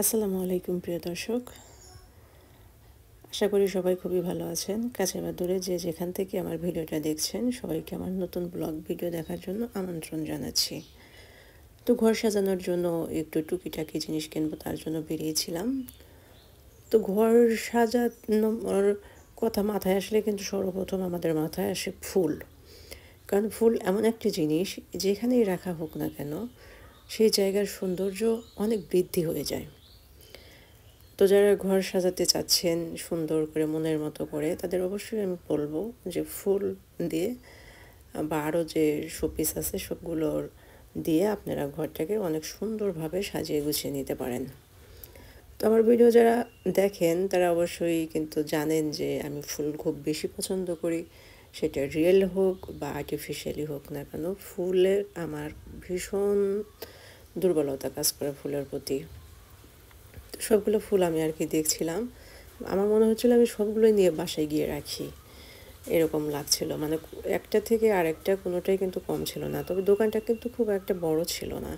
আসসালামু আলাইকুম প্রিয় দর্শক, আশা করি সবাই খুবই ভালো আছেন। কাছে বা দূরে যে যেখান থেকে আমার ভিডিওটা দেখছেন সবাইকে আমার নতুন ব্লগ ভিডিও দেখার জন্য আমন্ত্রণ জানাচ্ছি। তো ঘর সাজানোর জন্য একটু টুকিটাকি জিনিস কিনবো, তার জন্য বেরিয়েছিলাম। তো ঘর সাজানোর কথা মাথায় আসলে কিন্তু সর্বপ্রথম আমাদের মাথায় আসে ফুল। কারণ ফুল এমন একটি জিনিস, যেখানেই রাখা হোক না কেন সেই জায়গার সৌন্দর্য অনেক বৃদ্ধি হয়ে যায়। তো যারা ঘর সাজাতে চাচ্ছেন সুন্দর করে মনের মতো করে, তাদের অবশ্যই আমি বলবো যে ফুল দিয়ে বা আরও যে শোপিস আছে সবগুলোর দিয়ে আপনারা ঘরটাকে অনেক সুন্দরভাবে সাজিয়ে গুছিয়ে নিতে পারেন। তো আমার ভিডিও যারা দেখেন তারা অবশ্যই কিন্তু জানেন যে আমি ফুল খুব বেশি পছন্দ করি, সেটা রিয়েল হোক বা আর্টিফিশিয়ালি হোক না কেন, ফুলের আমার ভীষণ দুর্বলতা কাজ করে ফুলের প্রতি। সবগুলো ফুল আমি আর কি দেখছিলাম, আমার মনে হচ্ছিল আমি সবগুলোই নিয়ে বাসায় গিয়ে রাখি, এরকম লাগছিল। মানে একটা থেকে আরেকটা কোনোটাই কিন্তু কম ছিল না। তবে দোকানটা কিন্তু খুব একটা বড় ছিল না।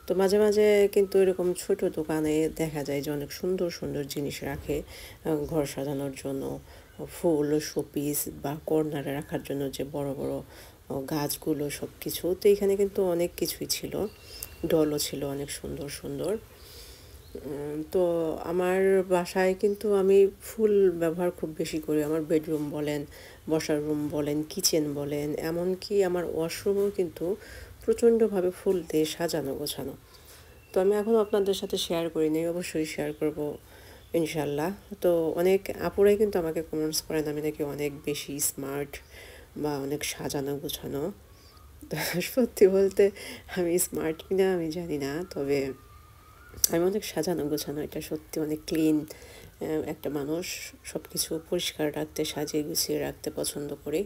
তো মাঝে মাঝে কিন্তু এরকম ছোট দোকানে দেখা যায় যে অনেক সুন্দর সুন্দর জিনিস রাখে ঘর সাজানোর জন্য, ফুল শোপিস বা কর্নারে রাখার জন্য যে বড় বড় গাছগুলো সব কিছু। তো এখানে কিন্তু অনেক কিছুই ছিল, ডলও ছিল অনেক সুন্দর সুন্দর। তো আমার বাসায় কিন্তু আমি ফুল ব্যবহার খুব বেশি করি। আমার বেডরুম বলেন, বসার রুম বলেন, কিচেন বলেন, এমনকি আমার ওয়াশরুমও কিন্তু প্রচণ্ডভাবে ফুল দিয়ে সাজানো গোছানো। তো আমি এখন আপনাদের সাথে শেয়ার করিনি, অবশ্যই শেয়ার করব ইনশাল্লাহ। তো অনেক আপুরাই কিন্তু আমাকে কমেন্টস করেন আমি নাকি অনেক বেশি স্মার্ট বা অনেক সাজানো গোছানো। সত্যি বলতে আমি স্মার্ট কিনা আমি জানি না, তবে আমি অনেক সাজানো গোছানো, এটা সত্যি অনেক ক্লিন একটা মানুষ। সব কিছু পরিষ্কার রাখতে, সাজিয়ে গুছিয়ে রাখতে পছন্দ করি।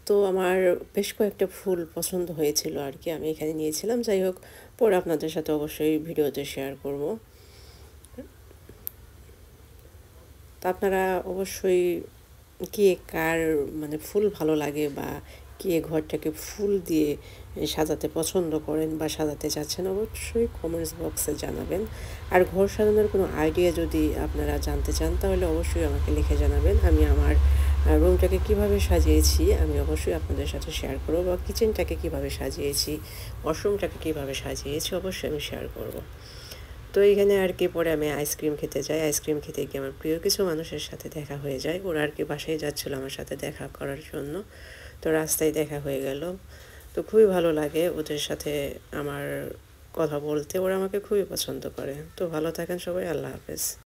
তো আমার বেশ কয়েকটা ফুল পছন্দ হয়েছিল আর কি, আমি এখানে নিয়েছিলাম। যাই হোক, পরে আপনাদের সাথে অবশ্যই ভিডিওতে শেয়ার করব। তা আপনারা অবশ্যই কে কার মানে ফুল ভালো লাগে বা কে ঘরটাকে ফুল দিয়ে সাজাতে পছন্দ করেন বা সাজাতে চাচ্ছেন, অবশ্যই কমেন্টস বক্সে জানাবেন। আর ঘর সাজানোর কোনো আইডিয়া যদি আপনারা জানতে চান তাহলে অবশ্যই আমাকে লিখে জানাবেন। আমি আমার রুমটাকে কিভাবে সাজিয়েছি আমি অবশ্যই আপনাদের সাথে শেয়ার করব, বা কিচেনটাকে কিভাবে সাজিয়েছি, ওয়াশরুমটাকে কিভাবে সাজিয়েছি অবশ্যই আমি শেয়ার করব। তো এইখানে আর কি পরে আমি আইসক্রিম খেতে যাই। আইসক্রিম খেতে গিয়ে আমার প্রিয় কিছু মানুষের সাথে দেখা হয়ে যায়। ওরা আর কি বাসায় যাচ্ছিলো আমার সাথে দেখা করার জন্য। তো রাস্তায় দেখা হয়ে গেল। তো খুবই ভালো লাগে ওদের সাথে আমার কথা বলতে, ওরা আমাকে খুবই পছন্দ করে। তো ভালো থাকেন সবাই, আল্লাহ হাফেজ।